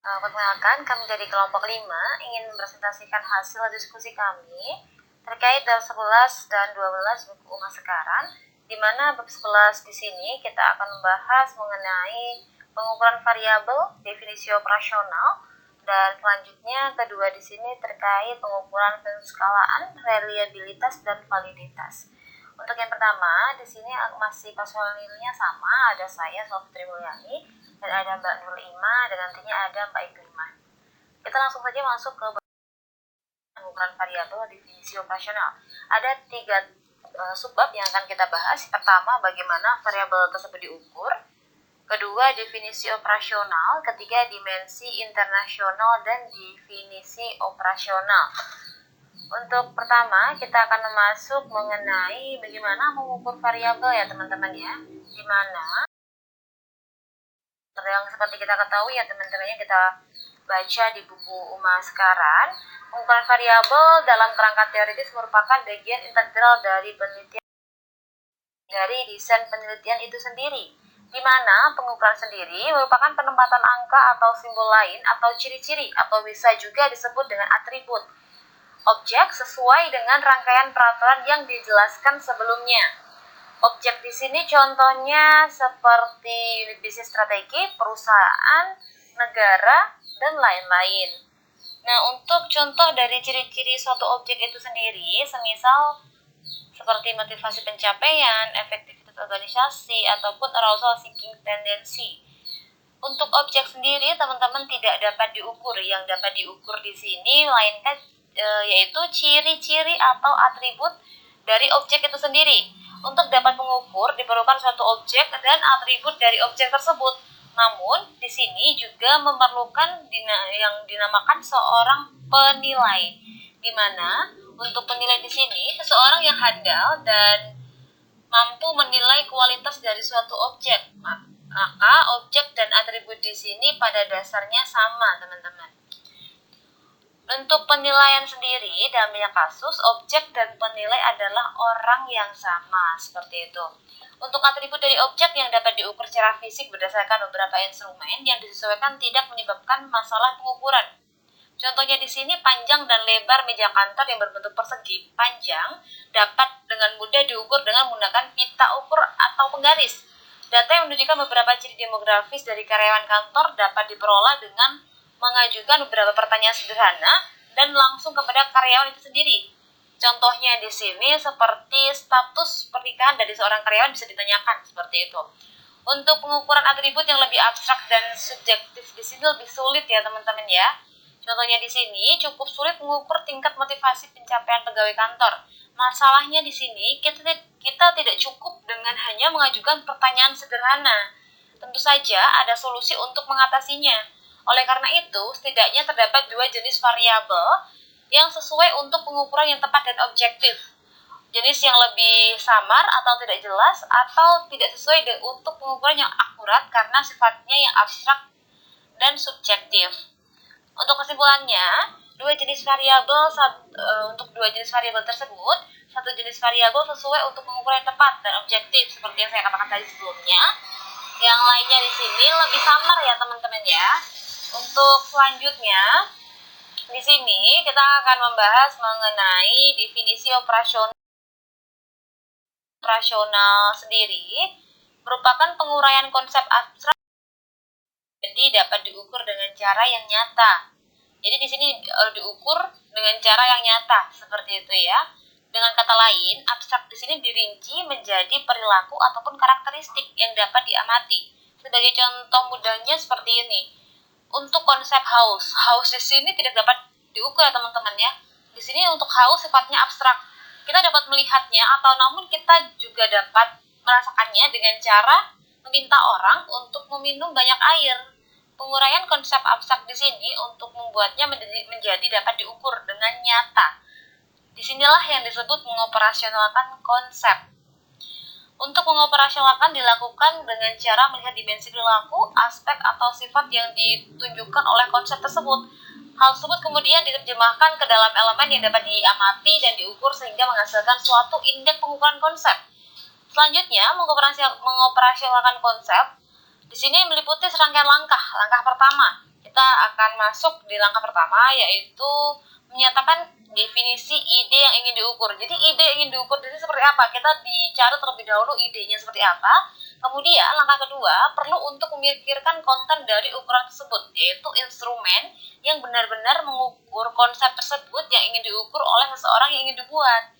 Perkenalkan, kami dari kelompok 5 ingin mempresentasikan hasil diskusi kami terkait bab 11 dan 12 buku Uma Sekaran, di mana bab 11 di sini kita akan membahas mengenai pengukuran variabel, definisi operasional, dan selanjutnya kedua di sini terkait pengukuran penskalaan, reliabilitas, dan validitas. Untuk yang pertama, di sini masih personilnya sama, ada saya, Sofitri Mulyani, dan ada Mbak Nur Ima, dan nantinya ada Mbak Iklimah. Kita langsung saja masuk ke pengukuran variabel definisi operasional. Ada 3 subbab yang akan kita bahas. Pertama, bagaimana variabel tersebut diukur. Kedua, definisi operasional. Ketiga, dimensi internasional dan definisi operasional. Untuk pertama, kita akan masuk mengenai bagaimana mengukur variabel ya teman-teman ya. Dimana yang seperti kita ketahui ya teman-teman, kita baca di buku Uma Sekaran, pengukuran variabel dalam kerangka teoritis merupakan bagian integral dari penelitian, dari desain penelitian itu sendiri, di mana pengukuran sendiri merupakan penempatan angka atau simbol lain atau ciri-ciri atau bisa juga disebut dengan atribut objek sesuai dengan rangkaian peraturan yang dijelaskan sebelumnya. Objek di sini contohnya seperti unit bisnis strategi, perusahaan, negara, dan lain-lain. Nah, untuk contoh dari ciri-ciri suatu objek itu sendiri, semisal seperti motivasi pencapaian, efektivitas organisasi, ataupun arousal seeking tendency. Untuk objek sendiri, teman-teman tidak dapat diukur. Yang dapat diukur di sini melainkan yaitu ciri-ciri atau atribut dari objek itu sendiri. Untuk dapat mengukur diperlukan suatu objek dan atribut dari objek tersebut. Namun di sini juga memerlukan yang dinamakan seorang penilai, di mana untuk penilai di sini seseorang yang handal dan mampu menilai kualitas dari suatu objek. Maka objek dan atribut di sini pada dasarnya sama, teman-teman. Untuk penilaian sendiri, dalam banyak kasus, objek dan penilai adalah orang yang sama, seperti itu. Untuk atribut dari objek yang dapat diukur secara fisik berdasarkan beberapa instrumen yang disesuaikan tidak menyebabkan masalah pengukuran. Contohnya di sini, panjang dan lebar meja kantor yang berbentuk persegi panjang dapat dengan mudah diukur dengan menggunakan pita ukur atau penggaris. Data yang menunjukkan beberapa ciri demografis dari karyawan kantor dapat diperoleh dengan mengajukan beberapa pertanyaan sederhana dan langsung kepada karyawan itu sendiri. Contohnya di sini seperti status pernikahan dari seorang karyawan bisa ditanyakan seperti itu. Untuk pengukuran atribut yang lebih abstrak dan subjektif di sini lebih sulit ya teman-teman ya. Contohnya di sini cukup sulit mengukur tingkat motivasi pencapaian pegawai kantor. Masalahnya di sini kita tidak cukup dengan hanya mengajukan pertanyaan sederhana. Tentu saja ada solusi untuk mengatasinya. Oleh karena itu, setidaknya terdapat 2 jenis variabel yang sesuai untuk pengukuran yang tepat dan objektif. Jenis yang lebih samar atau tidak jelas atau tidak sesuai untuk pengukuran yang akurat karena sifatnya yang abstrak dan subjektif. Untuk kesimpulannya, untuk 2 jenis variabel tersebut, satu jenis variabel sesuai untuk pengukuran yang tepat dan objektif seperti yang saya katakan tadi sebelumnya. Yang lainnya di sini lebih samar ya teman-teman ya. Untuk selanjutnya, di sini kita akan membahas mengenai definisi operasional sendiri merupakan penguraian konsep abstrak, jadi dapat diukur dengan cara yang nyata. Jadi di sini diukur dengan cara yang nyata seperti itu ya. Dengan kata lain, abstrak di sini dirinci menjadi perilaku ataupun karakteristik yang dapat diamati. Sebagai contoh mudahnya seperti ini. Untuk konsep haus di sini tidak dapat diukur ya teman-teman ya. Di sini untuk haus sifatnya abstrak. Kita dapat melihatnya namun kita juga dapat merasakannya dengan cara meminta orang untuk meminum banyak air. Penguraian konsep abstrak di sini untuk membuatnya menjadi dapat diukur dengan nyata. Disinilah yang disebut mengoperasionalkan konsep. Untuk mengoperasionalkan dilakukan dengan cara melihat dimensi perilaku, aspek atau sifat yang ditunjukkan oleh konsep tersebut. Hal tersebut kemudian diterjemahkan ke dalam elemen yang dapat diamati dan diukur sehingga menghasilkan suatu indeks pengukuran konsep. Selanjutnya, mengoperasionalkan konsep di sini meliputi serangkaian langkah. Langkah pertama, itu kita akan masuk di langkah pertama, yaitu menyatakan definisi ide yang ingin diukur. Jadi ide yang ingin diukur itu seperti apa? Kita dicari terlebih dahulu idenya seperti apa. Kemudian langkah kedua, perlu untuk memikirkan konten dari ukuran tersebut, yaitu instrumen yang benar-benar mengukur konsep tersebut yang ingin diukur oleh seseorang yang ingin dibuat.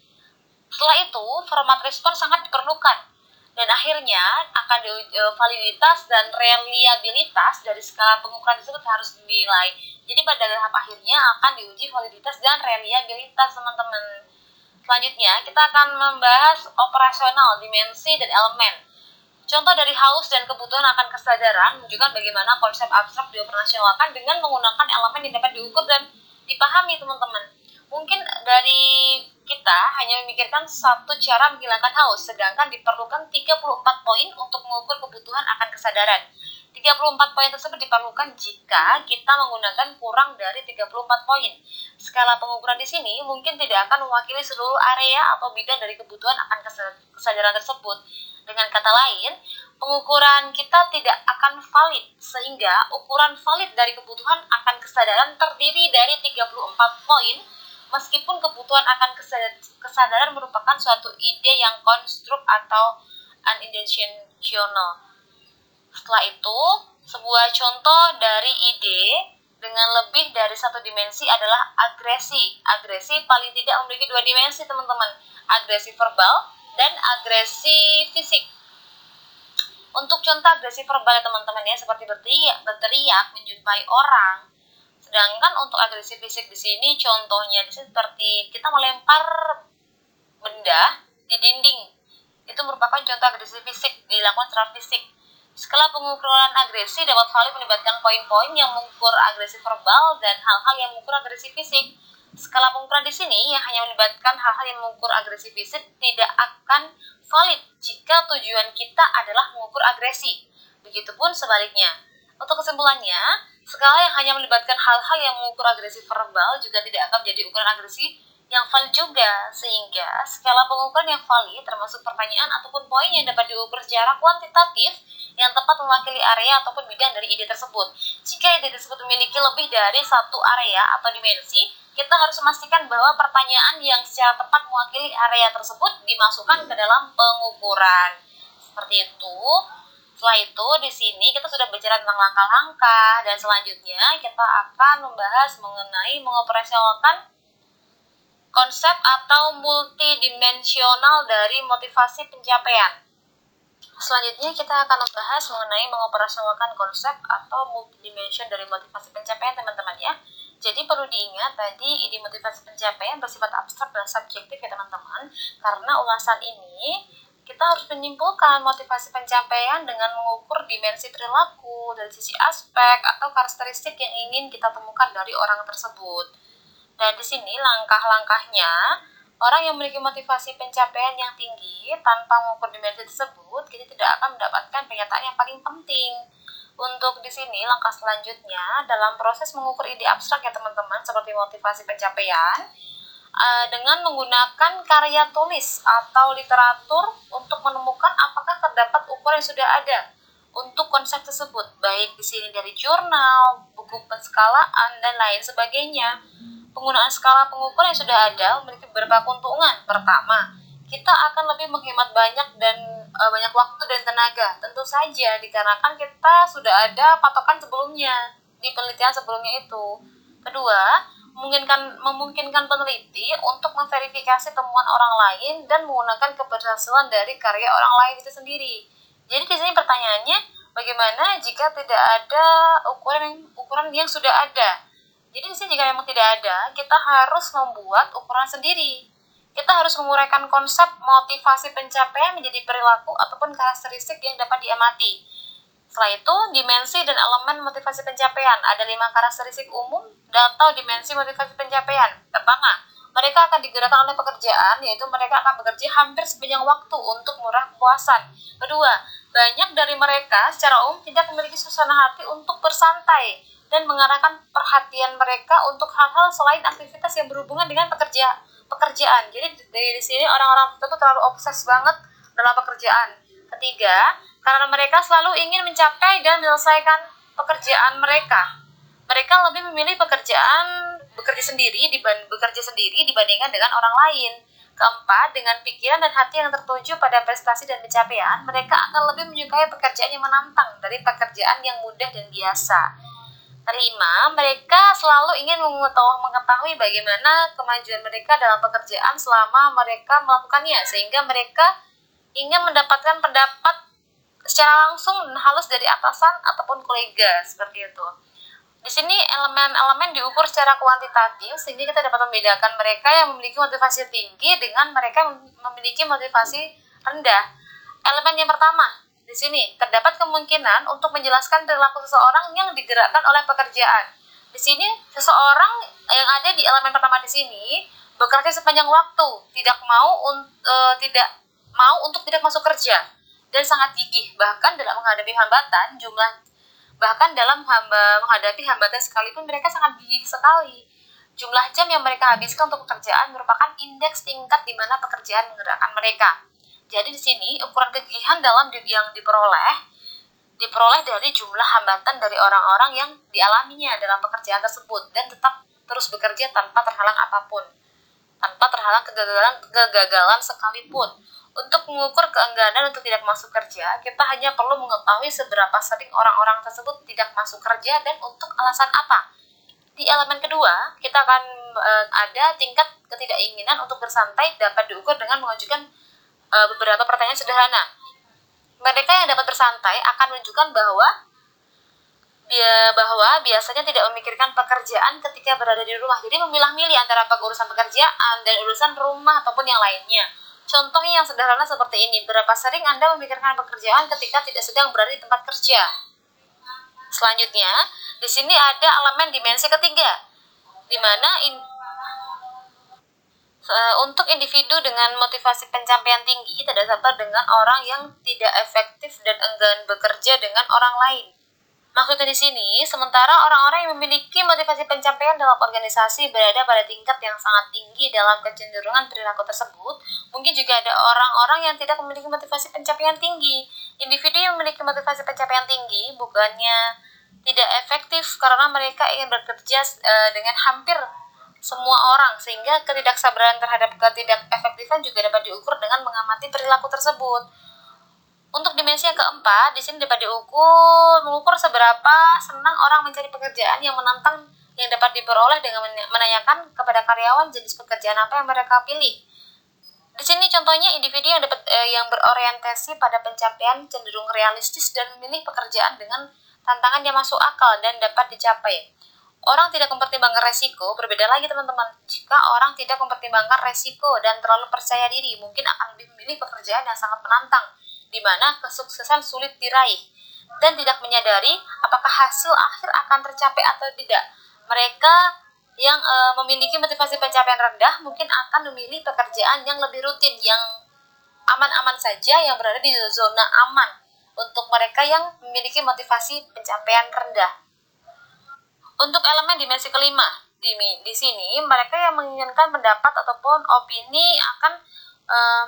Setelah itu, format respon sangat diperlukan. Dan akhirnya, akan validitas dan reliabilitas dari skala pengukuran tersebut harus dinilai. Jadi pada tahap akhirnya akan diuji validitas dan reliabilitas, teman-teman. Selanjutnya, kita akan membahas operasional, dimensi, dan elemen. Contoh dari haus dan kebutuhan akan kesadaran menunjukkan bagaimana konsep abstrak dioperasionalkan dengan menggunakan elemen yang dapat diukur dan dipahami, teman-teman. Mungkin dari kita hanya memikirkan satu cara menghilangkan haus, sedangkan diperlukan 34 poin untuk mengukur kebutuhan akan kesadaran. 34 poin tersebut diperlukan jika kita menggunakan kurang dari 34 poin. Skala pengukuran di sini mungkin tidak akan mewakili seluruh area atau bidang dari kebutuhan akan kesadaran tersebut. Dengan kata lain, pengukuran kita tidak akan valid, sehingga ukuran valid dari kebutuhan akan kesadaran terdiri dari 34 poin, meskipun kebutuhan akan kesadaran merupakan suatu ide yang konstruk atau unintentional. Setelah itu, sebuah contoh dari ide dengan lebih dari satu dimensi adalah agresi. Agresi paling tidak memiliki dua dimensi, teman-teman. Agresi verbal dan agresi fisik. Untuk contoh agresi verbal ya teman-teman ya, seperti berteriak, menjumpai orang. Sedangkan untuk agresi fisik di sini contohnya seperti kita melempar benda di dinding. Itu merupakan contoh agresi fisik dilakukan secara fisik. Skala pengukuran agresi dapat valid melibatkan poin-poin yang mengukur agresi verbal dan hal-hal yang mengukur agresi fisik. Skala pengukuran di sini yang hanya melibatkan hal-hal yang mengukur agresi fisik tidak akan valid jika tujuan kita adalah mengukur agresi. Begitupun sebaliknya. Untuk kesimpulannya, skala yang hanya melibatkan hal-hal yang mengukur agresi verbal juga tidak akan menjadi ukuran agresi yang valid juga, sehingga skala pengukuran yang valid termasuk pertanyaan ataupun poin yang dapat diukur secara kuantitatif yang tepat mewakili area ataupun bidang dari ide tersebut. Jika ide tersebut memiliki lebih dari satu area atau dimensi, kita harus memastikan bahwa pertanyaan yang secara tepat mewakili area tersebut dimasukkan ke dalam pengukuran. Seperti itu. Setelah itu, di sini kita sudah bicara tentang langkah-langkah, dan selanjutnya kita akan membahas mengenai mengoperasionalkan konsep atau multidimensional dari motivasi pencapaian. Selanjutnya kita akan membahas mengenai mengoperasionalkan konsep atau multidimension dari motivasi pencapaian, teman-teman ya. Jadi perlu diingat tadi ide motivasi pencapaian bersifat abstrak dan subjektif ya teman-teman. Karena ulasan ini kita harus menyimpulkan motivasi pencapaian dengan mengukur dimensi perilaku dari sisi aspek atau karakteristik yang ingin kita temukan dari orang tersebut. Dan di sini langkah-langkahnya, orang yang memiliki motivasi pencapaian yang tinggi tanpa mengukur dimensi tersebut, kita tidak akan mendapatkan pernyataan yang paling penting. Untuk di sini langkah selanjutnya dalam proses mengukur ide abstrak ya teman-teman, seperti motivasi pencapaian, dengan menggunakan karya tulis atau literatur untuk menemukan apakah terdapat ukuran yang sudah ada untuk konsep tersebut, baik di sini dari jurnal, buku penskalaan, dan lain sebagainya. Penggunaan skala pengukur yang sudah ada memiliki beberapa keuntungan. Pertama, kita akan lebih menghemat banyak waktu dan tenaga. Tentu saja dikarenakan kita sudah ada patokan sebelumnya di penelitian sebelumnya itu. Kedua, memungkinkan peneliti untuk memverifikasi temuan orang lain dan menggunakan keberhasilan dari karya orang lain itu sendiri. Jadi di sini pertanyaannya, bagaimana jika tidak ada ukuran yang sudah ada? Jadi di sini jika memang tidak ada, kita harus membuat ukuran sendiri. Kita harus menguraikan konsep motivasi pencapaian menjadi perilaku ataupun karakteristik yang dapat diamati. Setelah itu, dimensi dan elemen motivasi pencapaian. Ada 5 karakteristik umum atau dimensi motivasi pencapaian. Pertama, mereka akan digerakkan oleh pekerjaan, yaitu mereka akan bekerja hampir sepanjang waktu untuk murah kepuasan. Kedua, banyak dari mereka secara umum tidak memiliki suasana hati untuk bersantai dan mengarahkan perhatian mereka untuk hal-hal selain aktivitas yang berhubungan dengan pekerjaan. Jadi di sini orang-orang tersebut terlalu obses banget dalam pekerjaan. Ketiga, karena mereka selalu ingin mencapai dan menyelesaikan pekerjaan mereka. Mereka lebih memilih bekerja sendiri dibandingkan dengan orang lain. Keempat, dengan pikiran dan hati yang tertuju pada prestasi dan pencapaian, mereka akan lebih menyukai pekerjaan yang menantang dari pekerjaan yang mudah dan biasa. Kelima, mereka selalu ingin mengetahui bagaimana kemajuan mereka dalam pekerjaan selama mereka melakukannya, sehingga mereka ingin mendapatkan pendapat secara langsung dan halus dari atasan ataupun kolega, seperti itu. Di sini elemen-elemen diukur secara kuantitatif sehingga kita dapat membedakan mereka yang memiliki motivasi tinggi dengan mereka yang memiliki motivasi rendah. Elemen yang pertama, di sini terdapat kemungkinan untuk menjelaskan perilaku seseorang yang digerakkan oleh pekerjaan. Di sini seseorang yang ada di elemen pertama di sini bekerja sepanjang waktu, tidak mau untuk tidak masuk kerja dan sangat gigih bahkan dalam menghadapi menghadapi hambatan sekalipun mereka sangat gigih sekali. Jumlah jam yang mereka habiskan untuk pekerjaan merupakan indeks tingkat di mana pekerjaan menggerakkan mereka. Jadi di sini ukuran kegigihan yang diperoleh dari jumlah hambatan dari orang-orang yang dialaminya dalam pekerjaan tersebut dan tetap terus bekerja tanpa terhalang apapun, tanpa terhalang kegagalan sekalipun. Untuk mengukur keengganan untuk tidak masuk kerja, kita hanya perlu mengetahui seberapa sering orang-orang tersebut tidak masuk kerja dan untuk alasan apa. Di elemen kedua, kita akan ada tingkat ketidakinginan untuk bersantai dapat diukur dengan mengajukan beberapa pertanyaan sederhana. Mereka yang dapat bersantai akan menunjukkan bahwa biasanya tidak memikirkan pekerjaan ketika berada di rumah. Jadi memilah-milih antara urusan pekerjaan dan urusan rumah ataupun yang lainnya. Contohnya yang sederhana seperti ini, berapa sering Anda memikirkan pekerjaan ketika tidak sedang berada di tempat kerja? Selanjutnya, di sini ada elemen dimensi ketiga, di mana untuk individu dengan motivasi pencapaian tinggi tidak sama dengan orang yang tidak efektif dan enggan bekerja dengan orang lain. Maksudnya di sini, sementara orang-orang yang memiliki motivasi pencapaian dalam organisasi berada pada tingkat yang sangat tinggi dalam kecenderungan perilaku tersebut, mungkin juga ada orang-orang yang tidak memiliki motivasi pencapaian tinggi. Individu yang memiliki motivasi pencapaian tinggi bukannya tidak efektif karena mereka ingin bekerja dengan hampir semua orang, sehingga ketidaksabaran terhadap ketidakefektifan juga dapat diukur dengan mengamati perilaku tersebut. Untuk dimensi yang keempat, di sini dapat mengukur seberapa senang orang mencari pekerjaan yang menantang yang dapat diperoleh dengan menanyakan kepada karyawan jenis pekerjaan apa yang mereka pilih. Di sini contohnya individu yang berorientasi pada pencapaian cenderung realistis dan memilih pekerjaan dengan tantangan yang masuk akal dan dapat dicapai. Orang tidak mempertimbangkan resiko, berbeda lagi teman-teman. Jika orang tidak mempertimbangkan resiko dan terlalu percaya diri, mungkin akan lebih memilih pekerjaan yang sangat menantang, di mana kesuksesan sulit diraih, dan tidak menyadari apakah hasil akhir akan tercapai atau tidak. Mereka yang memiliki motivasi pencapaian rendah mungkin akan memilih pekerjaan yang lebih rutin, yang aman-aman saja, yang berada di zona aman untuk mereka yang memiliki motivasi pencapaian rendah. Untuk elemen dimensi kelima, di sini mereka yang menginginkan pendapat ataupun opini akan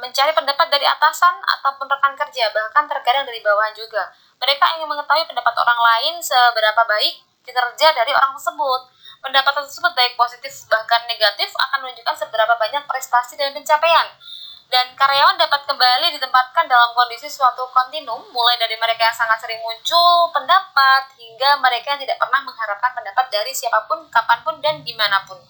mencari pendapat dari atasan ataupun rekan kerja, bahkan terkadang dari bawahan juga. Mereka ingin mengetahui pendapat orang lain seberapa baik kinerja dari orang tersebut. Pendapat tersebut baik positif bahkan negatif akan menunjukkan seberapa banyak prestasi dan pencapaian. Dan karyawan dapat kembali ditempatkan dalam kondisi suatu kontinum, mulai dari mereka yang sangat sering muncul pendapat, hingga mereka yang tidak pernah mengharapkan pendapat dari siapapun, kapanpun, dan dimanapun.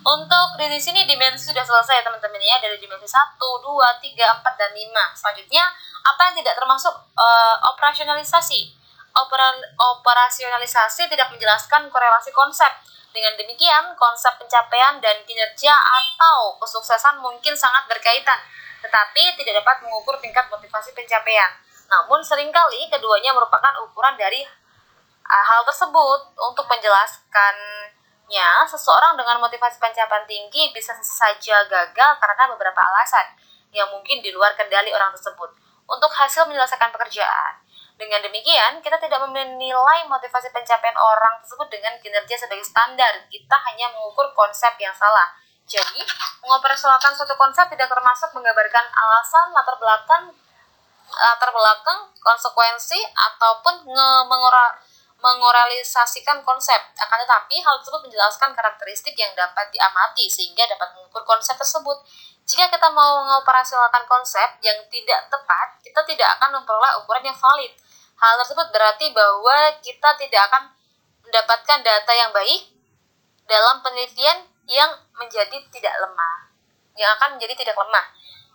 Untuk di sini dimensi sudah selesai teman-teman ya, dari dimensi 1, 2, 3, 4, dan 5. Selanjutnya, apa yang tidak termasuk operasionalisasi? Operasionalisasi tidak menjelaskan korelasi konsep. Dengan demikian, konsep pencapaian dan kinerja atau kesuksesan mungkin sangat berkaitan, tetapi tidak dapat mengukur tingkat motivasi pencapaian. Namun seringkali keduanya merupakan ukuran dari hal tersebut. Untuk menjelaskannya, seseorang dengan motivasi pencapaian tinggi bisa saja gagal karena beberapa alasan yang mungkin di luar kendali orang tersebut untuk hasil menyelesaikan pekerjaan. Dengan demikian, kita tidak menilai motivasi pencapaian orang tersebut dengan kinerja sebagai standar. Kita hanya mengukur konsep yang salah. Jadi, mengoperasionalkan suatu konsep tidak termasuk menggambarkan alasan, latar belakang, konsekuensi, ataupun mengoralisasikan konsep, akan tetapi hal tersebut menjelaskan karakteristik yang dapat diamati sehingga dapat mengukur konsep tersebut. Jika kita mau mengoperasionalkan konsep yang tidak tepat, kita tidak akan memperoleh ukuran yang valid. Hal tersebut berarti bahwa kita tidak akan mendapatkan data yang baik dalam penelitian yang menjadi tidak lemah,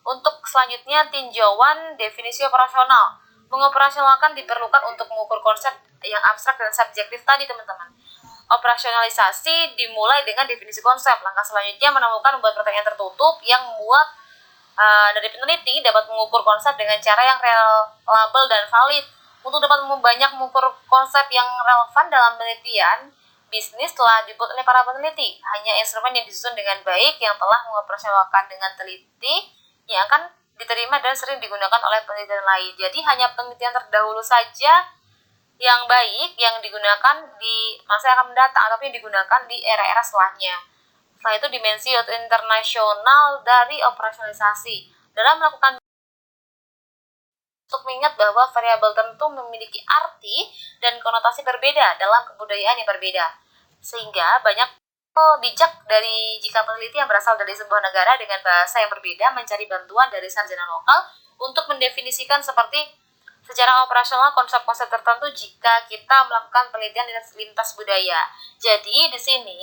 Untuk selanjutnya, tinjauan definisi operasional. Mengoperasionalkan diperlukan untuk mengukur konsep yang abstrak dan subjektif tadi, teman-teman. Operasionalisasi dimulai dengan definisi konsep. Langkah selanjutnya membuat pertanyaan tertutup yang membuat dari peneliti dapat mengukur konsep dengan cara yang reliable dan valid. Untuk dapat banyak mengukur konsep yang relevan dalam penelitian bisnis telah dibuat oleh para peneliti. Hanya instrumen yang disusun dengan baik yang telah mengoperasionalkan dengan teliti yang akan diterima dan sering digunakan oleh penelitian lain. Jadi hanya penelitian terdahulu saja yang baik yang digunakan di masa yang akan mendatang atau yang digunakan di era-era setelahnya. Setelah itu dimensi internasional dari operasionalisasi. Dalam melakukan untuk mengingat bahwa variabel tertentu memiliki arti dan konotasi berbeda dalam kebudayaan yang berbeda. Sehingga banyak bijak jika peneliti yang berasal dari sebuah negara dengan bahasa yang berbeda mencari bantuan dari sarjana lokal untuk mendefinisikan secara operasional konsep-konsep tertentu jika kita melakukan penelitian lintas budaya. Jadi di sini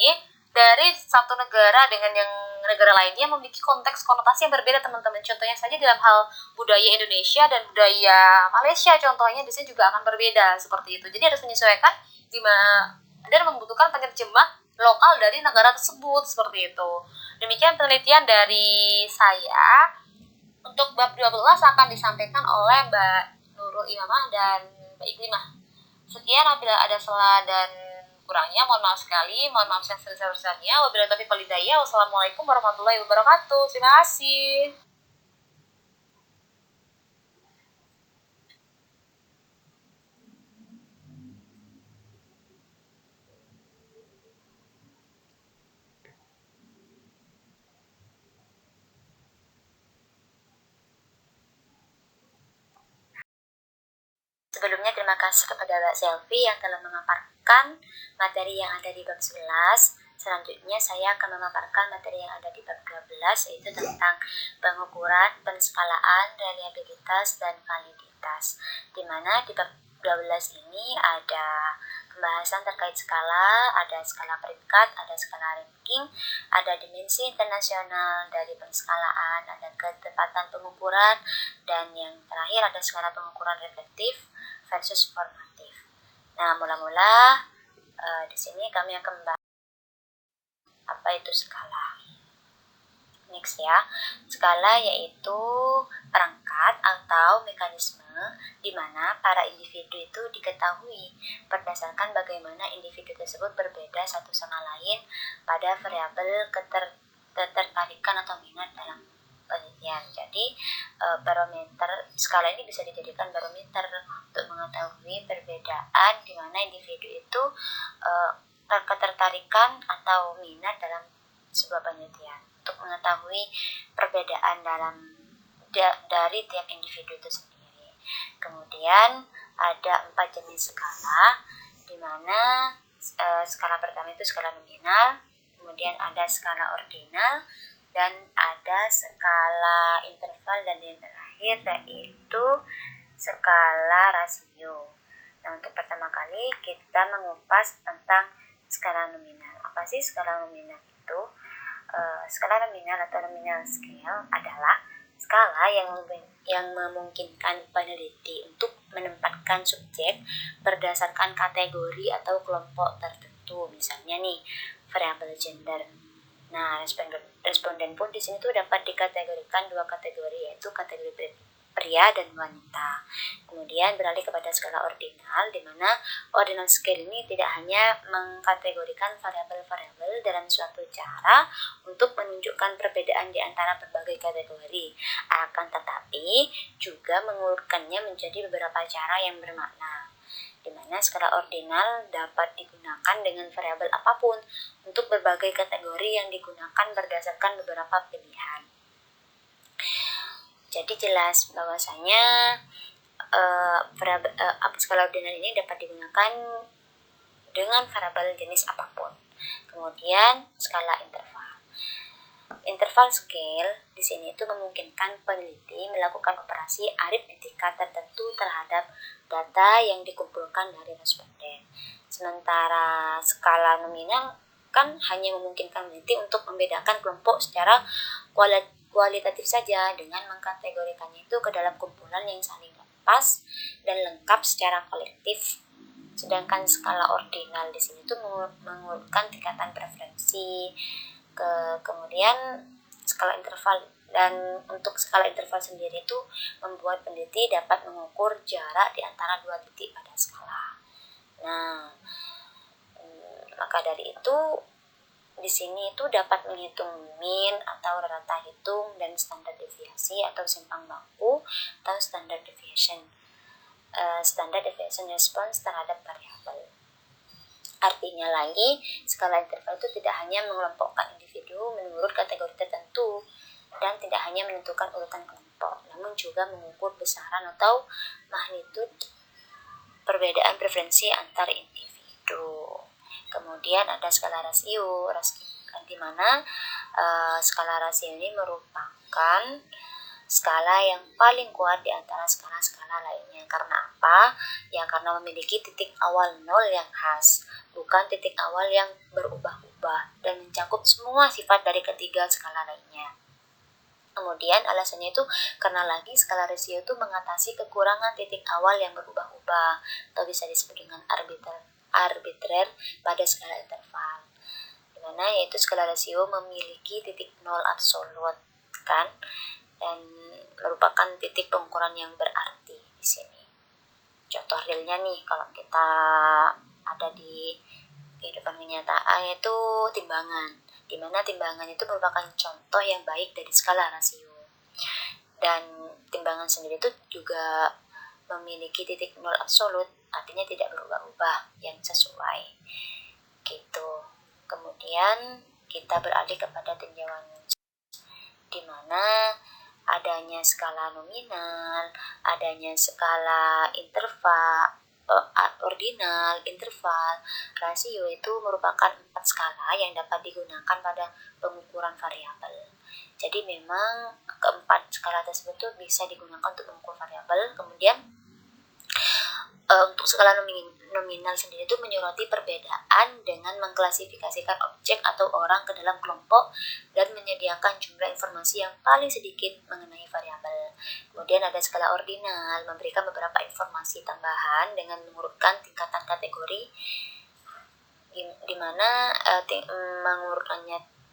dari satu negara dengan yang negara lainnya memiliki konteks konotasi yang berbeda, teman-teman. Contohnya saja dalam hal budaya Indonesia dan budaya Malaysia, contohnya di sini juga akan berbeda seperti itu. Jadi harus menyesuaikan dan membutuhkan penerjemah lokal dari negara tersebut seperti itu. Demikian penelitian dari saya. Untuk bab 12 akan disampaikan oleh Mbak Nurul Imamah dan Mbak Iklimah. Sekian, apabila ada salah dan kurangnya mohon maaf sekali, mohon maaf yang sebesar-besarnya. Wabillahi taufiq wal hidayah. Wassalamualaikum warahmatullahi wabarakatuh. Terima kasih. Sebelumnya terima kasih kepada Mbak Selvi yang telah memaparkan materi yang ada di bab 11. Selanjutnya saya akan memaparkan materi yang ada di bab 12, yaitu tentang pengukuran, penskalaan, reliabilitas, dan validitas. Di mana di bab 12 ini ada pembahasan terkait skala, ada skala peringkat, ada skala ranking, ada dimensi internasional dari penskalaan, ada ketepatan pengukuran, dan yang terakhir ada skala pengukuran reflektif versus formatif. Nah, mula-mula di sini kami akan membahas apa itu skala. Next ya, skala yaitu perangkat atau mekanisme di mana para individu itu diketahui berdasarkan bagaimana individu tersebut berbeda satu sama lain pada variabel ketertarikan atau minat dalam penelitian. Jadi barometer skala ini bisa dijadikan barometer untuk mengetahui perbedaan di mana individu itu ketertarikan atau minat dalam sebuah penelitian, untuk mengetahui perbedaan dari tiap individu itu sendiri. Kemudian ada 4 jenis skala, di mana skala pertama itu skala nominal, kemudian ada skala ordinal, dan ada skala interval, dan yang terakhir yaitu skala rasio. Nah, untuk pertama kali kita mengupas tentang skala nominal. Apa sih skala nominal itu? Skala nominal atau nominal scale adalah skala yang memungkinkan peneliti untuk menempatkan subjek berdasarkan kategori atau kelompok tertentu. Misalnya nih, variabel gender. Nah, responden pun di sini tuh dapat dikategorikan 2 kategori, yaitu kategori pria dan wanita. Kemudian beralih kepada skala ordinal, di mana ordinal scale ini tidak hanya mengkategorikan variabel-variabel dalam suatu cara untuk menunjukkan perbedaan di antara berbagai kategori, akan tetapi juga mengurutkannya menjadi beberapa cara yang bermakna, di mana skala ordinal dapat digunakan dengan variabel apapun untuk berbagai kategori yang digunakan berdasarkan beberapa pilihan. Jadi jelas bahwasanya skala ordinal ini dapat digunakan dengan variabel jenis apapun. Kemudian skala interval. Interval scale di sini itu memungkinkan peneliti melakukan operasi aritmetika tertentu terhadap data yang dikumpulkan dari responden. Sementara skala nominal kan hanya memungkinkan peneliti untuk membedakan kelompok secara kualitatif saja dengan mengkategorikannya itu ke dalam kumpulan yang saling lepas dan lengkap secara kolektif. Sedangkan skala ordinal di sini tuh mengurutkan tingkatan preferensi, kemudian skala interval. Dan untuk skala interval sendiri itu membuat peneliti dapat mengukur jarak di antara dua titik pada skala. Nah, maka dari itu di sini itu dapat menghitung mean atau rata hitung dan standar deviasi atau simpang baku atau standard deviation response terhadap variabel. Artinya lagi, skala interval itu tidak hanya mengelompokkan individu menurut kategori tertentu dan tidak hanya menentukan urutan kelompok, namun juga mengukur besaran atau magnitud perbedaan preferensi antar individu. Kemudian ada skala rasio, di mana skala rasio ini merupakan skala yang paling kuat di antara skala-skala lainnya. Karena apa? Ya karena memiliki titik awal nol yang khas, bukan titik awal yang berubah-ubah, dan mencakup semua sifat dari ketiga skala lainnya. Kemudian alasannya itu karena lagi skala rasio itu mengatasi kekurangan titik awal yang berubah-ubah, atau bisa disebut dengan arbitrer pada skala interval, dimana yaitu skala rasio memiliki titik nol absolut kan, dan merupakan titik pengukuran yang berarti di sini. Contoh realnya nih, kalau kita ada di kehidupan kenyataan itu timbangan, di mana timbangan itu merupakan contoh yang baik dari skala rasio. Dan timbangan sendiri itu juga memiliki titik nol absolut, artinya tidak berubah-ubah, yang sesuai gitu. Kemudian kita beralih kepada tinjauan di mana adanya skala nominal, adanya skala interval, ordinal, interval, rasio itu merupakan 4 skala yang dapat digunakan pada pengukuran variabel. Jadi memang keempat skala tersebut tuh bisa digunakan untuk mengukur variabel. Kemudian untuk skala nominal sendiri itu menyoroti perbedaan dengan mengklasifikasikan objek atau orang ke dalam kelompok dan menyediakan jumlah informasi yang paling sedikit mengenai variabel. Kemudian ada skala ordinal, memberikan beberapa informasi tambahan dengan mengurutkan tingkatan kategori, di mana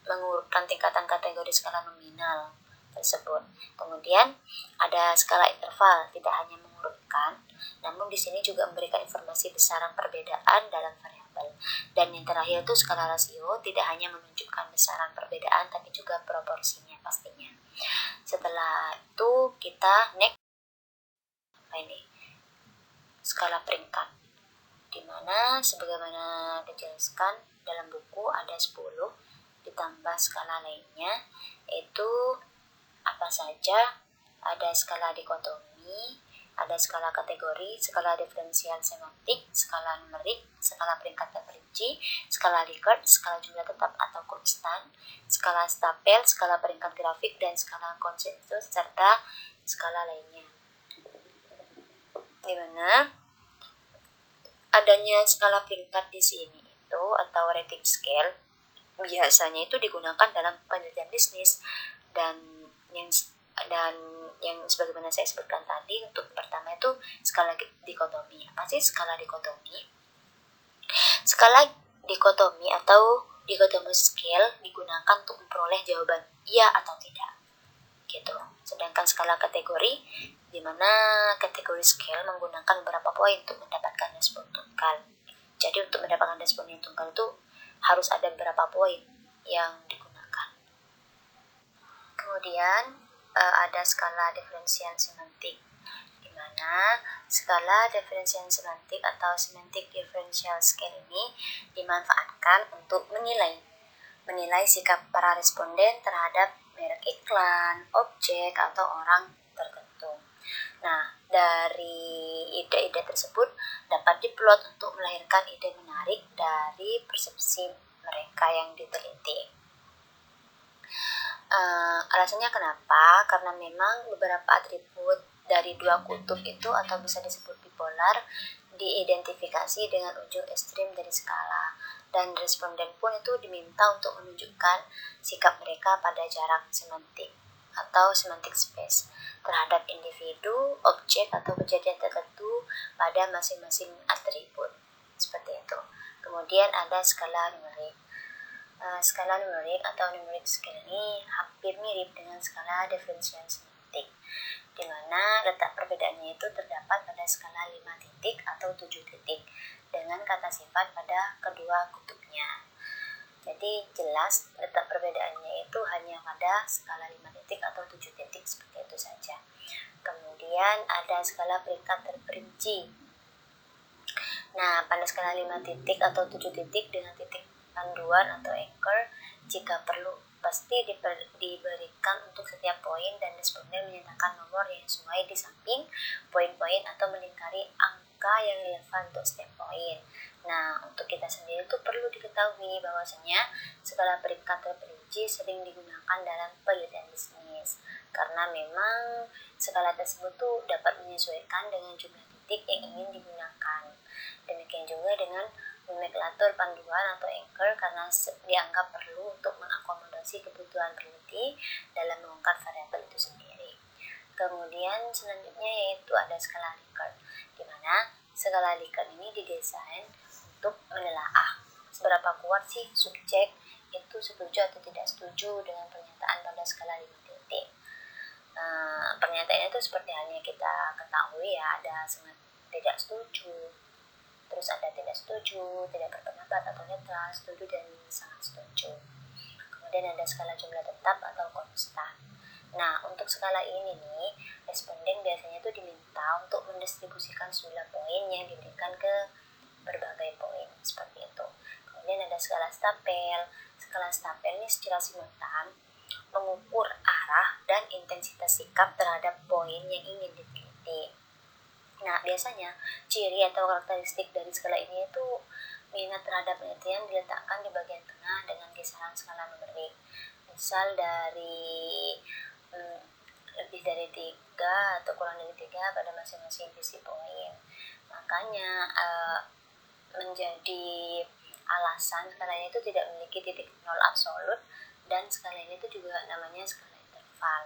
mengurutkan tingkatan kategori skala nominal tersebut. Kemudian ada skala interval, tidak hanya mengurutkan, namun di sini juga memberikan informasi besaran perbedaan dalam variabel. Dan yang terakhir itu skala rasio, tidak hanya menunjukkan besaran perbedaan tapi juga proporsinya pastinya. Setelah itu kita next skala peringkat, di mana sebagaimana dijelaskan dalam buku ada 10 ditambah skala lainnya, yaitu apa saja? Ada skala dikotomi, ada skala kategori, skala diferensial semantik, skala numerik, skala peringkat terperinci, skala Likert, skala jumlah tetap atau konstan, skala stapel, skala peringkat grafik, dan skala konsensus, serta skala lainnya. Dimana adanya skala peringkat di sini itu atau rating scale biasanya itu digunakan dalam penelitian bisnis, dan yang sebagaimana saya sebutkan tadi. Untuk pertama itu skala dikotomi. Apa sih skala dikotomi? Skala dikotomi atau dikotomi scale digunakan untuk memperoleh jawaban iya atau tidak gitu. Sedangkan skala kategori, di mana kategori scale menggunakan beberapa poin untuk mendapatkan respon tunggal. Jadi untuk mendapatkan respon yang tunggal itu harus ada beberapa poin yang digunakan. Kemudian ada skala diferensial semantik, di mana skala diferensial semantik atau semantic differential scale ini dimanfaatkan untuk menilai sikap para responden terhadap merek iklan, objek, atau orang tertentu. Nah, dari ide-ide tersebut dapat diplot untuk melahirkan ide menarik dari persepsi mereka yang diteliti. Alasannya kenapa? Karena memang beberapa atribut dari dua kutub itu atau bisa disebut bipolar diidentifikasi dengan ujung ekstrim dari skala, dan responden pun itu diminta untuk menunjukkan sikap mereka pada jarak semantik atau semantic space terhadap individu, objek, atau kejadian tertentu pada masing-masing atribut. Seperti itu. Kemudian ada skala numerik. Skala numerik atau numeric scale ini hampir mirip dengan skala diferensial semantik, di mana letak perbedaannya itu terdapat pada skala 5 titik atau 7 titik dengan kata sifat pada kedua kutubnya. Jadi jelas letak perbedaannya itu hanya pada skala 5 titik atau 7 titik, seperti itu saja. Kemudian ada skala peringkat terperinci. Nah, pada skala 5 titik atau 7 titik dengan titik panduan atau anchor, jika perlu pasti diberikan untuk setiap poin, dan responden menyatakan nomor yang sesuai di samping poin-poin atau melingkari angka yang relevan untuk setiap poin. Nah, untuk kita sendiri itu perlu diketahui bahwasanya skala peringkat terperinci sering digunakan dalam penelitian bisnis, karena memang skala tersebut tuh dapat menyesuaikan dengan jumlah titik yang ingin digunakan. Demikian juga dengan nomenklatur panduan atau anchor, karena dianggap perlu untuk mengakomodasi kebutuhan peneliti dalam mengungkap variabel itu sendiri. Kemudian selanjutnya yaitu ada skala Likert, di mana skala Likert ini didesain untuk menelaah seberapa kuat sih subjek itu setuju atau tidak setuju dengan pernyataan pada skala 5 titik. Pernyataannya itu seperti halnya kita ketahui ya, ada sangat tidak setuju, terus ada tidak setuju, tidak berpendapat atau netral, setuju, dan sangat setuju. Kemudian ada skala jumlah tetap atau konstan. Nah, untuk skala ini nih, responden biasanya itu diminta untuk mendistribusikan jumlah poin yang diberikan ke berbagai poin, seperti itu. Kemudian ada skala Stapel. Skala Stapel ini secara simultan mengukur arah dan intensitas sikap terhadap poin yang ingin diteliti. Nah, biasanya ciri atau karakteristik dari skala ini itu minat terhadap penelitian diletakkan di bagian tengah dengan kisaran skala numerik. Misal dari lebih dari 3 atau kurang dari 3 pada masing-masing visi poin. Makanya menjadi alasan skala ini itu tidak memiliki titik nol absolut, dan skala ini itu juga namanya skala interval.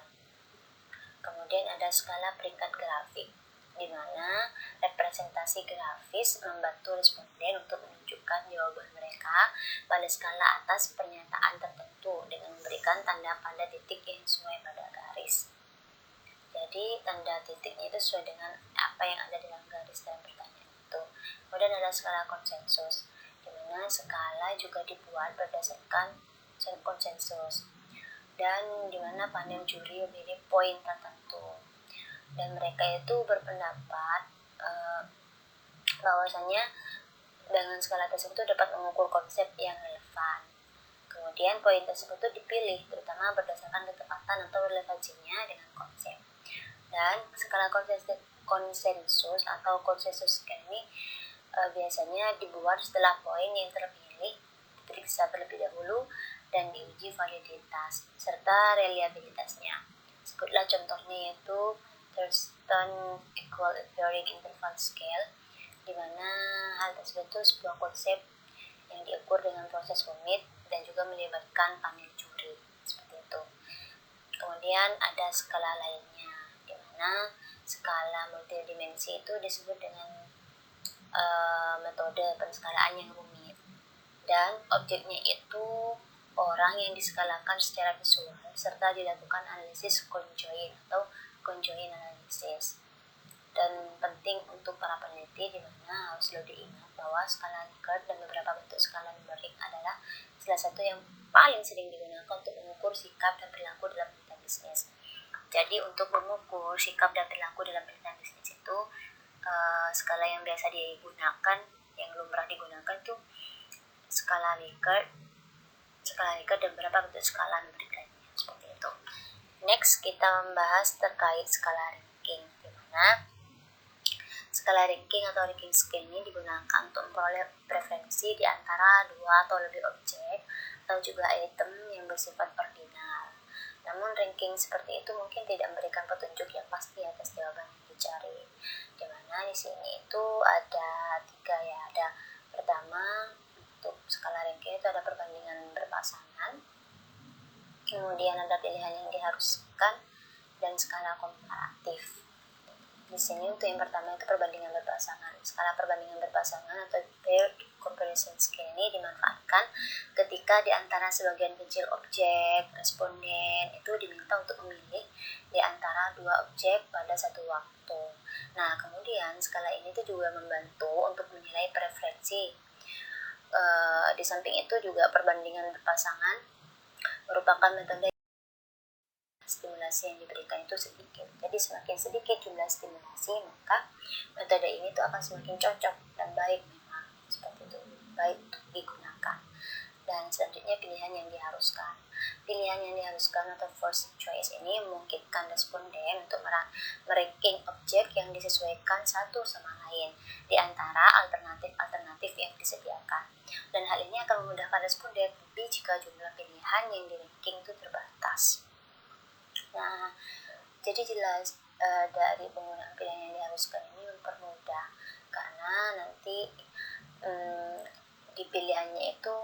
Kemudian ada skala peringkat grafik, di mana representasi grafis membantu responden untuk menunjukkan jawaban mereka pada skala atas pernyataan tertentu dengan memberikan tanda pada titik yang sesuai pada garis. Jadi tanda titiknya itu sesuai dengan apa yang ada dalam garis dalam pertanyaan itu. Kemudian ada skala konsensus, di mana skala juga dibuat berdasarkan konsensus, dan di mana panel juri memilih poin tertentu, dan mereka itu berpendapat bahwasanya dengan skala tersebut dapat mengukur konsep yang relevan. Kemudian poin tersebut dipilih terutama berdasarkan ketepatan atau relevansinya dengan konsep. Dan skala konsensus atau konsensus ini biasanya dibuat setelah poin yang terpilih diperiksa terlebih dahulu dan diuji validitas serta reliabilitasnya. Sebutlah contohnya yaitu Thurston Equal Varying Interval Scale, di mana hal tersebut itu sebuah konsep yang diukur dengan proses rumit dan juga melibatkan panel juri, seperti itu. Kemudian ada skala lainnya, di mana skala multidimensi itu disebut dengan metode penskalaan yang rumit, dan objeknya itu orang yang diskalakan secara visual serta dilakukan analisis conjoint atau conjoint analysis. Dan penting untuk para peneliti, di mana harus selalu diingat bahwa skala Likert dan beberapa bentuk skala numerik adalah salah satu yang paling sering digunakan untuk mengukur sikap dan perilaku dalam penelitian bisnis. Jadi untuk mengukur sikap dan perilaku dalam penelitian bisnis itu skala yang biasa digunakan, yang lumrah digunakan itu skala Likert dan beberapa bentuk skala numerik lainnya, seperti itu. Next kita membahas terkait skala ranking, di mana skala ranking atau ranking scale ini digunakan untuk memperoleh preferensi di antara 2 atau lebih objek atau juga item yang bersifat ordinal. Namun ranking seperti itu mungkin tidak memberikan petunjuk yang pasti atas jawaban yang dicari. Dimana di sini itu ada 3 ya. Ada pertama, untuk skala ranking itu ada perbandingan berpasangan, kemudian ada pilihan yang diharuskan, dan skala komparatif. Di sini untuk yang pertama itu perbandingan berpasangan. Skala perbandingan berpasangan atau paired comparison scale ini dimanfaatkan ketika di antara sebagian kecil objek responden itu diminta untuk memilih di antara 2 objek pada satu waktu. Nah, kemudian skala ini tuh juga membantu untuk menilai preferensi. Di samping itu juga perbandingan berpasangan merupakan metode stimulasi yang diberikan itu sedikit. Jadi semakin sedikit jumlah stimulasi, maka metode ini tuh akan semakin cocok dan baik memang seperti itu, baik untuk digunakan. Dan selanjutnya pilihan yang diharuskan. Pilihan yang diharuskan atau forced choice ini memungkinkan responden untuk meranking objek yang disesuaikan satu sama lain di antara alternatif-alternatif yang disediakan. Dan hal ini akan memudahkan responden lebih jika jumlah pilihan yang di-ranking itu terbatas. Nah, jadi jelas dari penggunaan pilihan yang diharuskan ini mempermudah karena nanti di pilihannya itu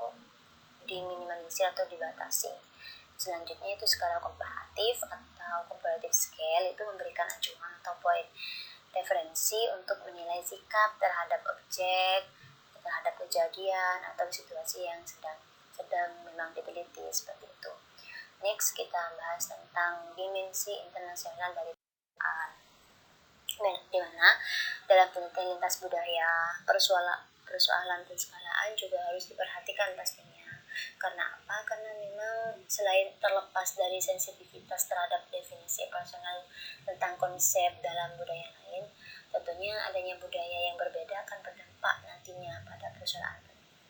diminimalisir atau dibatasi. Selanjutnya itu skala komparatif atau comparative scale itu memberikan acuan atau poin referensi untuk menilai sikap terhadap objek, terhadap kejadian atau situasi yang sedang memang diteliti seperti itu. Next kita bahas tentang dimensi internasional dari di mana dalam penelitian lintas budaya persoalan penskalaan juga harus diperhatikan pastinya. Karena apa? Karena memang selain terlepas dari sensitivitas terhadap definisi personal tentang konsep dalam budaya lain, tentunya adanya budaya yang berbeda akan berdampak nantinya pada persoalan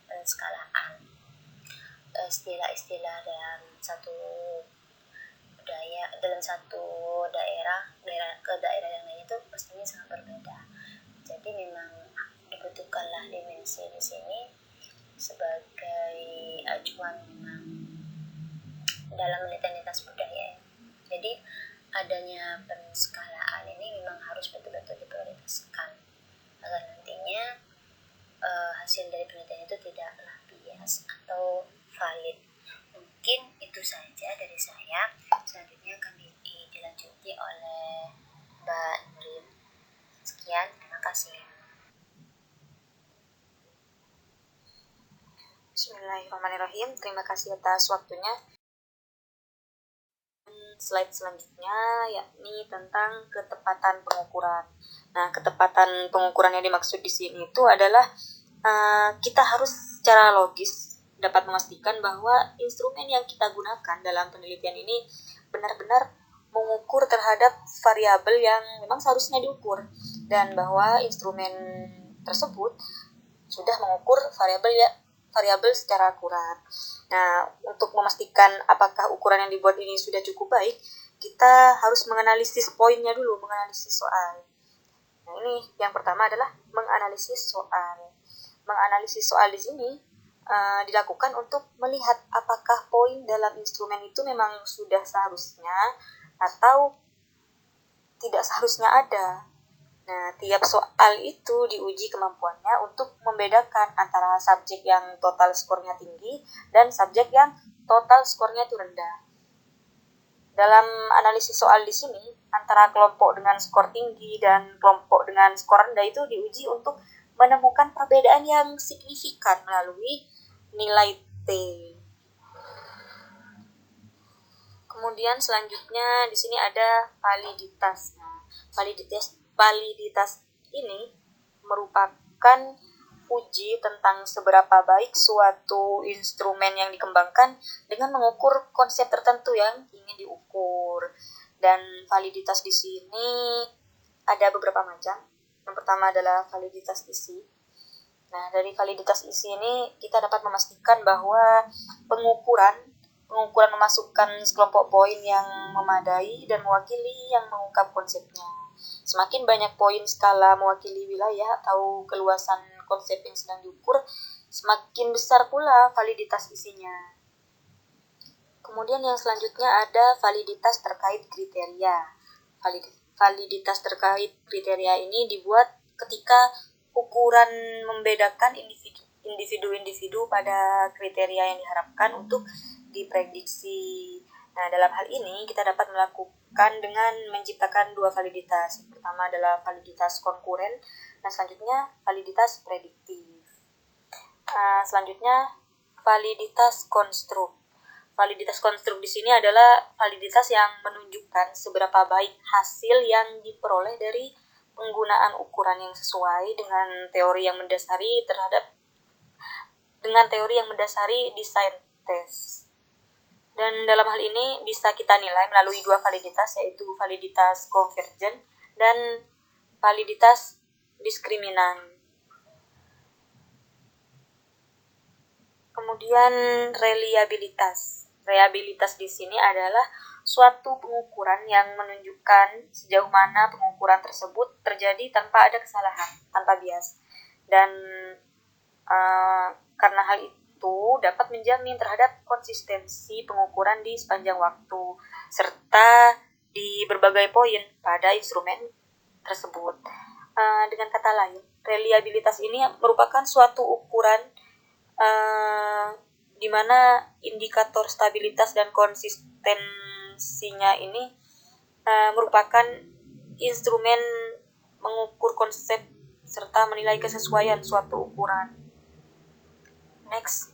penskalaan. Istilah-istilah dalam satu daerah ke daerah yang lain itu pastinya sangat berbeda. Jadi memang dibutuhkanlah dimensi di sini sebagai acuan memang dalam penelitian lintas budaya. Jadi adanya penskalaan ini memang harus betul-betul diprioritaskan agar nantinya hasil dari penelitian itu tidaklah bias atau valid. Mungkin itu saja dari saya. Selanjutnya akan dilanjuti oleh Mbak Nurin. Sekian, terima kasih. Bismillahirrahmanirrahim. Terima kasih atas waktunya. Slide selanjutnya yakni tentang ketepatan pengukuran. Nah, ketepatan pengukuran yang dimaksud di sini itu adalah kita harus secara logis dapat memastikan bahwa instrumen yang kita gunakan dalam penelitian ini benar-benar mengukur terhadap variabel yang memang seharusnya diukur, dan bahwa instrumen tersebut sudah mengukur variabel secara akurat. Nah, untuk memastikan apakah ukuran yang dibuat ini sudah cukup baik, kita harus menganalisis poinnya dulu, menganalisis soal. Nah, ini yang pertama adalah menganalisis soal. Menganalisis soal di sini dilakukan untuk melihat apakah poin dalam instrumen itu memang sudah seharusnya atau tidak seharusnya ada. Nah, tiap soal itu diuji kemampuannya untuk membedakan antara subjek yang total skornya tinggi dan subjek yang total skornya itu rendah. Dalam analisis soal di sini, antara kelompok dengan skor tinggi dan kelompok dengan skor rendah itu diuji untuk menemukan perbedaan yang signifikan melalui nilai T. Kemudian selanjutnya di sini ada validitas. Nah, validitas ini merupakan uji tentang seberapa baik suatu instrumen yang dikembangkan dengan mengukur konsep tertentu yang ingin diukur. Dan validitas di sini ada beberapa macam. Yang pertama adalah validitas isi. Nah, dari validitas isi ini kita dapat memastikan bahwa pengukuran memasukkan sekelompok poin yang memadai dan mewakili yang mengungkap konsepnya. Semakin banyak poin skala mewakili wilayah atau keluasan konsep yang sedang diukur, semakin besar pula validitas isinya. Kemudian yang selanjutnya ada validitas terkait kriteria. Validitas terkait kriteria ini dibuat ketika ukuran membedakan individu-individu pada kriteria yang diharapkan untuk diprediksi. Nah, dalam hal ini kita dapat melakukan dengan menciptakan dua validitas. Yang pertama adalah validitas konkuren, dan selanjutnya validitas prediktif. Selanjutnya validitas konstruk. Validitas konstruk di sini adalah validitas yang menunjukkan seberapa baik hasil yang diperoleh dari penggunaan ukuran yang sesuai dengan teori yang mendasari desain tes. Dan dalam hal ini bisa kita nilai melalui dua validitas, yaitu validitas konvergen dan validitas diskriminan. Kemudian reliabilitas. Reliabilitas di sini adalah suatu pengukuran yang menunjukkan sejauh mana pengukuran tersebut terjadi tanpa ada kesalahan, tanpa bias. Dan karena hal itu dapat menjamin terhadap konsistensi pengukuran di sepanjang waktu, serta di berbagai poin pada instrumen tersebut. Dengan kata lain, reliabilitas ini merupakan suatu ukuran di mana indikator stabilitas dan konsistensinya ini merupakan instrumen mengukur konsep serta menilai kesesuaian suatu ukuran. Next.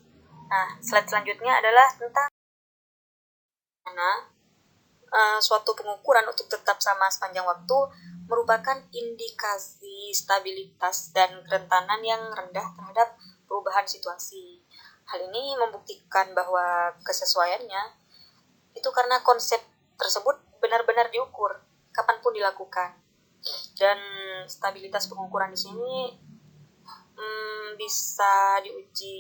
Nah, slide selanjutnya adalah tentang suatu pengukuran untuk tetap sama sepanjang waktu merupakan indikasi stabilitas dan kerentanan yang rendah terhadap perubahan situasi. Hal ini membuktikan bahwa kesesuaiannya itu karena konsep tersebut benar-benar diukur kapanpun dilakukan. Dan stabilitas pengukuran di sini bisa diuji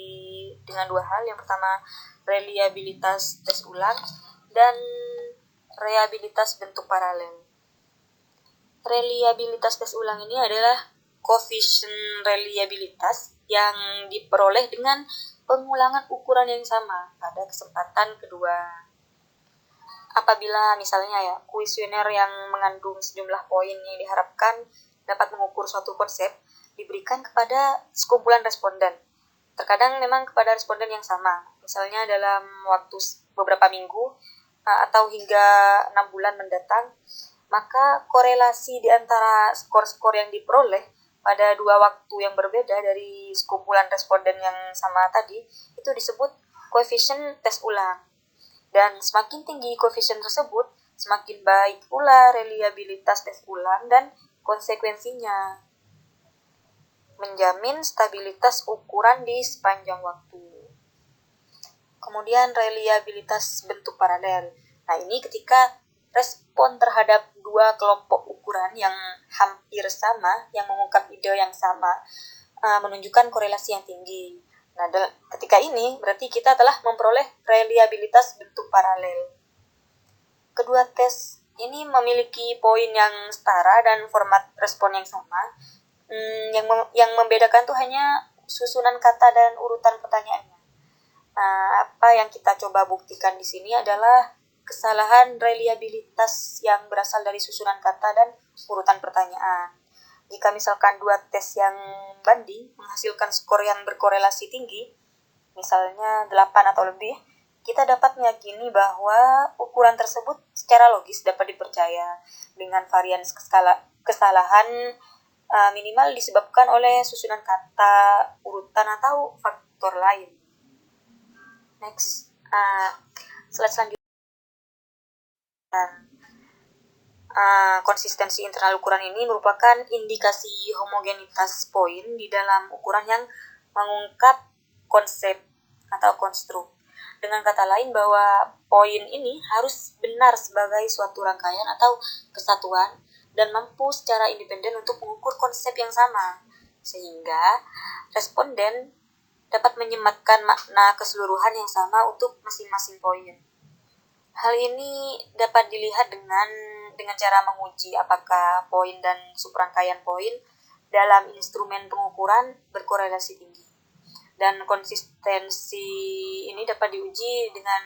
dengan dua hal. Yang pertama, reliabilitas tes ulang dan reliabilitas bentuk paralel. Reliabilitas tes ulang ini adalah koefisien reliabilitas yang diperoleh dengan pengulangan ukuran yang sama pada kesempatan kedua. Apabila misalnya kuesioner yang mengandung sejumlah poin yang diharapkan dapat mengukur suatu konsep diberikan kepada sekumpulan responden. Terkadang memang kepada responden yang sama, misalnya dalam waktu beberapa minggu atau hingga 6 bulan mendatang, maka korelasi di antara skor-skor yang diperoleh pada dua waktu yang berbeda dari sekumpulan responden yang sama tadi itu disebut koefisien tes ulang. Dan semakin tinggi koefisien tersebut, semakin baik pula reliabilitas tes ulang dan konsekuensinya menjamin stabilitas ukuran di sepanjang waktu. Kemudian reliabilitas bentuk paralel. Nah, ini ketika respon terhadap dua kelompok ukuran yang hampir sama, yang mengungkap ide yang sama, menunjukkan korelasi yang tinggi. Nah, ketika ini berarti kita telah memperoleh reliabilitas bentuk paralel. Kedua tes ini memiliki poin yang setara dan format respon yang sama. Yang membedakan tuh hanya susunan kata dan urutan pertanyaannya. Apa yang kita coba buktikan di sini adalah kesalahan reliabilitas yang berasal dari susunan kata dan urutan pertanyaan. Jika misalkan dua tes yang banding menghasilkan skor yang berkorelasi tinggi, misalnya 8 atau lebih, kita dapat meyakini bahwa ukuran tersebut secara logis dapat dipercaya dengan varian kesalahan minimal disebabkan oleh susunan kata, urutan, atau faktor lain. Next, slide selanjutnya. Konsistensi internal ukuran ini merupakan indikasi homogenitas poin di dalam ukuran yang mengungkap konsep atau konstruk. Dengan kata lain bahwa poin ini harus benar sebagai suatu rangkaian atau kesatuan dan mampu secara independen untuk mengukur konsep yang sama, sehingga responden dapat menyematkan makna keseluruhan yang sama untuk masing-masing poin. Hal ini dapat dilihat dengan dengan cara menguji apakah poin dan subrangkaian poin dalam instrumen pengukuran berkorelasi tinggi. Dan konsistensi ini dapat diuji dengan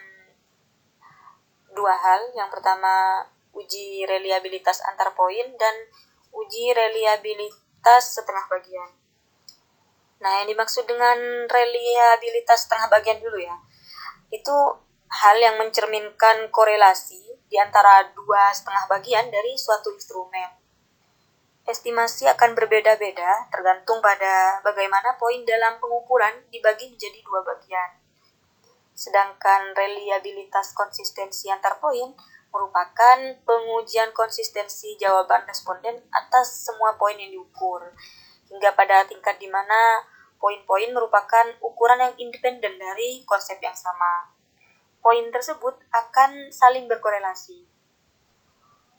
dua hal. Yang pertama, uji reliabilitas antar poin dan uji reliabilitas setengah bagian. Nah, yang dimaksud dengan reliabilitas setengah bagian dulu ya, itu hal yang mencerminkan korelasi di antara dua setengah bagian dari suatu instrumen. Estimasi akan berbeda-beda tergantung pada bagaimana poin dalam pengukuran dibagi menjadi dua bagian. Sedangkan reliabilitas konsistensi antar poin merupakan pengujian konsistensi jawaban responden atas semua poin yang diukur, hingga pada tingkat di mana poin-poin merupakan ukuran yang independen dari konsep yang sama. Poin tersebut akan saling berkorelasi.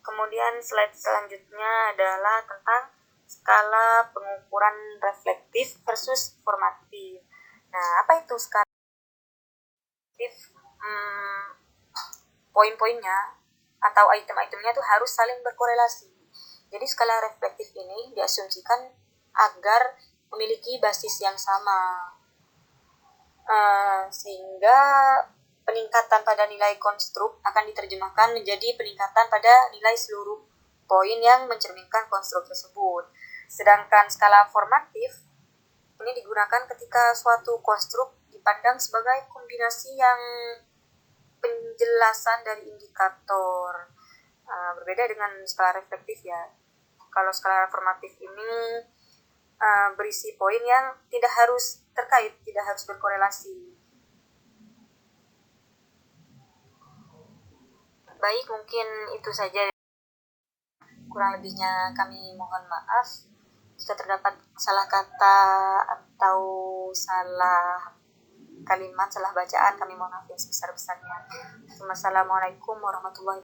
Kemudian slide selanjutnya adalah tentang skala pengukuran reflektif versus formatif. Nah, apa itu skala reflektif? Poin-poinnya atau item-itemnya itu harus saling berkorelasi. Jadi skala reflektif ini diasumsikan agar memiliki basis yang sama, sehingga peningkatan pada nilai konstruk akan diterjemahkan menjadi peningkatan pada nilai seluruh poin yang mencerminkan konstruk tersebut. Sedangkan skala formatif ini digunakan ketika suatu konstruk dipandang sebagai kombinasi yang penjelasan dari indikator. Berbeda dengan skala reflektif ya. Kalau skala formatif ini berisi poin yang tidak harus terkait, tidak harus berkorelasi. Baik, mungkin itu saja. Kurang lebihnya kami mohon maaf jika terdapat salah kata atau salah kalimat, salah bacaan, kami mohon maaf yang sebesar-besarnya. Wassalamualaikum warahmatullahi wabarakatuh.